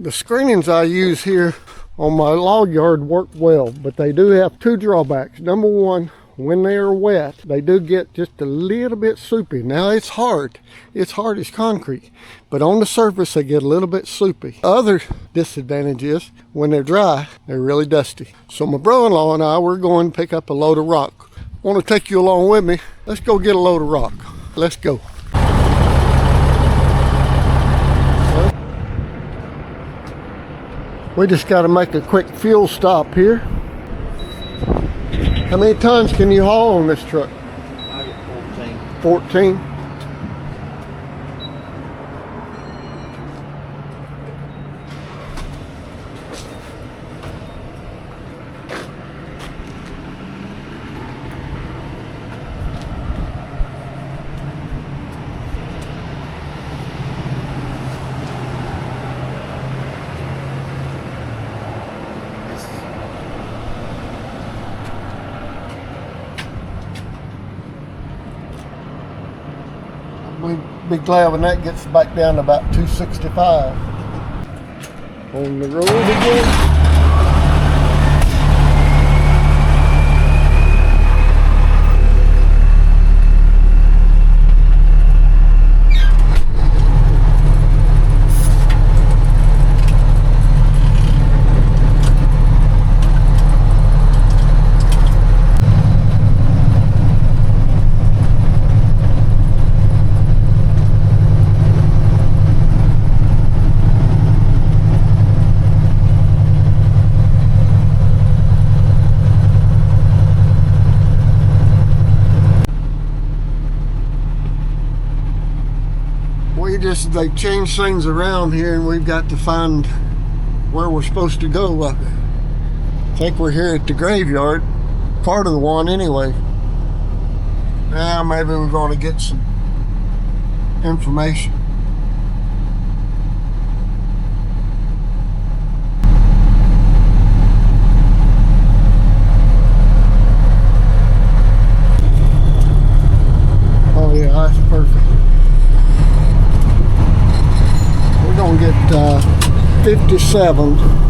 The screenings I use here on my log yard work well, but they do have two drawbacks. Number one, when they are wet, they do get just a little bit soupy. Now it's hard as concrete, but on the surface they get a little bit soupy. Other disadvantage is when they're dry, they're really dusty. So my brother-in-law and I, we're going to pick up a load of rock. I want to take you along with me. Let's go get a load of rock. Let's go. We just got to make a quick fuel stop here. How many tons can you haul on this truck? I get 14. 14? We'd be glad when that gets back down to about 265. On the road again. They changed things around here and we've got to find where we're supposed to go. I think we're here at the graveyard, part of the one anyway. Now maybe we're going to get some information. Oh yeah, that's perfect. We're gonna get 57.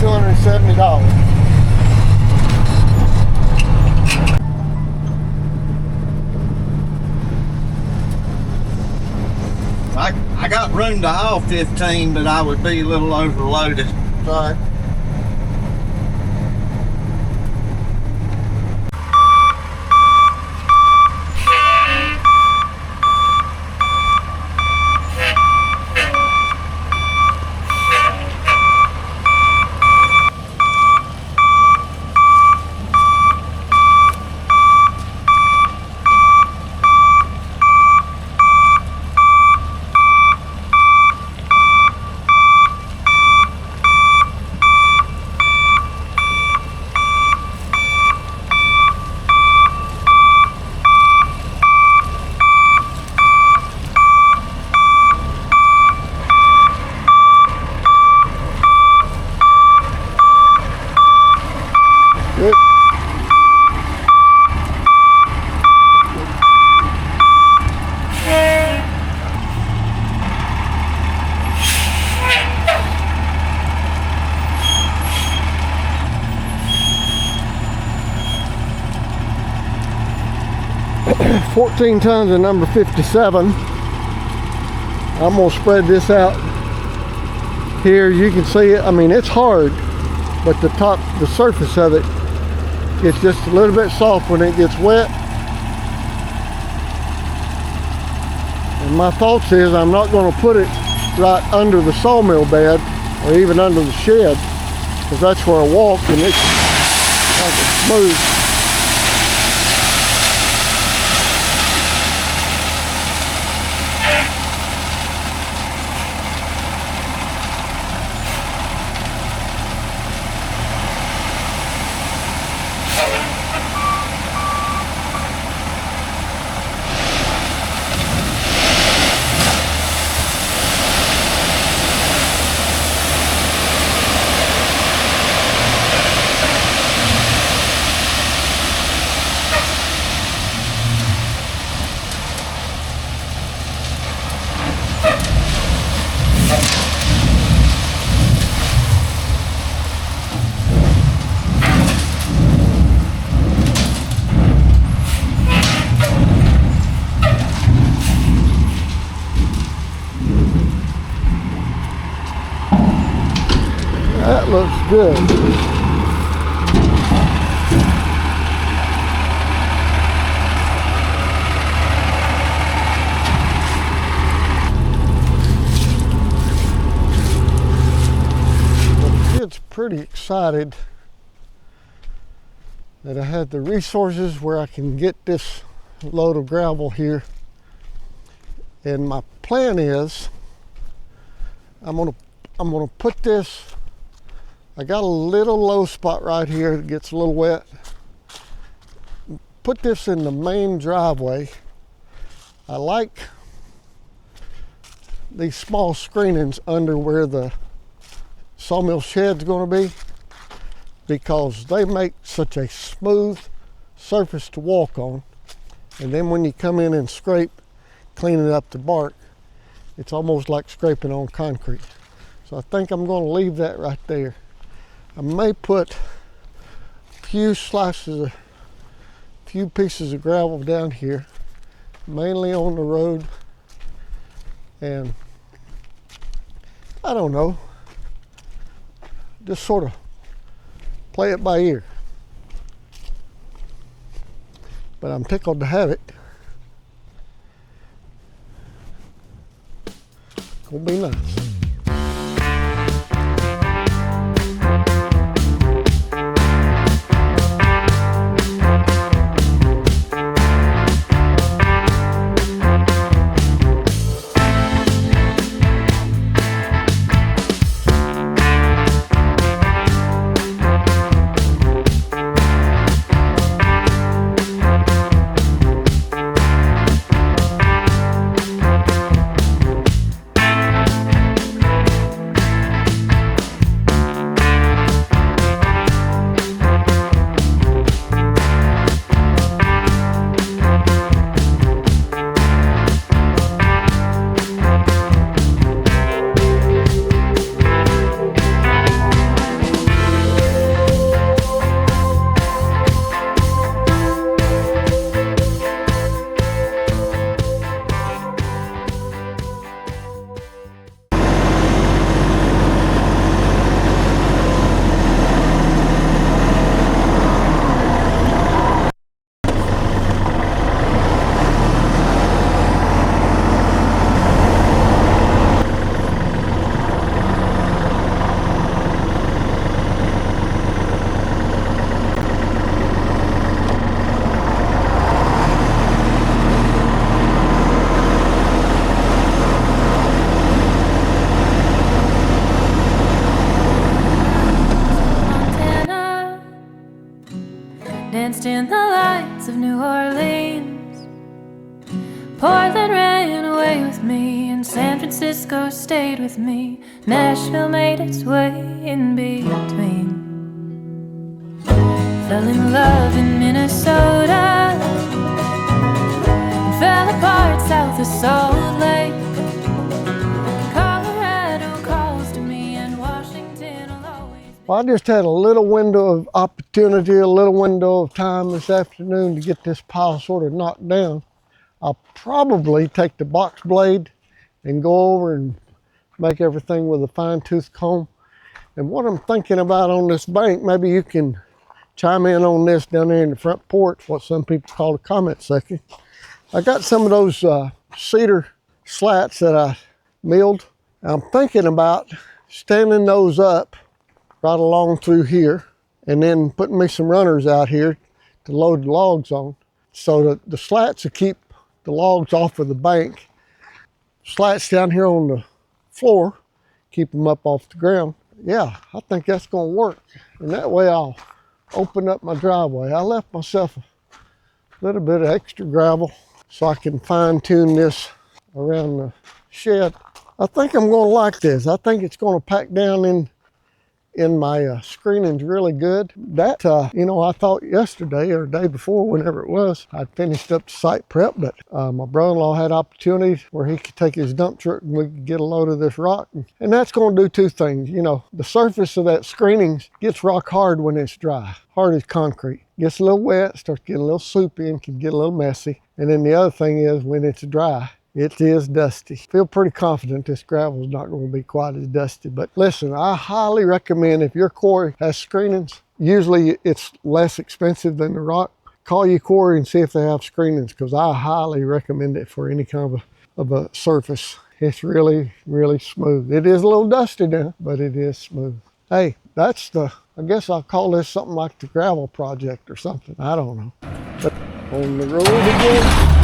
$270. I got room to haul 15, but I would be a little overloaded. Sorry. 14 tons of number 57. I'm gonna spread this out here. You can see it. I mean, it's hard, but the surface of it gets just a little bit soft when it gets wet. And my thoughts is I'm not gonna put it right under the sawmill bed or even under the shed, because that's where I walk and it's like it's smooth. That looks good. The kid's pretty excited that I had the resources where I can get this load of gravel here. And my plan is I'm gonna put this. I got a little low spot right here that gets a little wet. Put this in the main driveway. I like these small screenings under where the sawmill shed's gonna be, because they make such a smooth surface to walk on. And then when you come in and scrape, cleaning up the bark, it's almost like scraping on concrete. So I think I'm gonna leave that right there. I may put a few pieces of gravel down here, mainly on the road, and I don't know, just sort of play it by ear. But I'm tickled to have it. Gonna be nice. Danced in the lights of New Orleans. Portland ran away with me, and San Francisco stayed with me. Nashville made its way in between. Fell in love in Minnesota, and fell apart south of Salt Lake. Colorado calls to me, and Washington will always Well, I just had a little window of opportunity, a little window of time this afternoon to get this pile sort of knocked down. I'll probably take the box blade and go over and make everything with a fine-tooth comb. And what I'm thinking about on this bank, maybe you can chime in on this down there in the front porch, what some people call the comment section. I got some of those cedar slats that I milled. I'm thinking about standing those up right along through here and then putting me some runners out here to load the logs on. So that the slats will keep the logs off of the bank. Slats down here on the floor, keep them up off the ground. Yeah, I think that's gonna work. And that way I'll open up my driveway. I left myself a little bit of extra gravel so I can fine tune this around the shed. I think I'm gonna like this. I think it's gonna pack down in my screenings really good. That, I thought yesterday or the day before, whenever it was, I'd finished up the site prep, but my brother-in-law had opportunity where he could take his dump truck and we could get a load of this rock. And that's gonna do two things. The surface of that screening gets rock hard when it's dry, hard as concrete. Gets a little wet, starts getting a little soupy and can get a little messy. And then the other thing is when it's dry, it is dusty. Feel pretty confident this gravel is not going to be quite as dusty. But listen, I highly recommend if your quarry has screenings, usually it's less expensive than the rock. Call your quarry and see if they have screenings because I highly recommend it for any kind of a surface. It's really, really smooth. It is a little dusty now, but it is smooth. Hey, I guess I'll call this something like the gravel project or something. I don't know. But on the road again.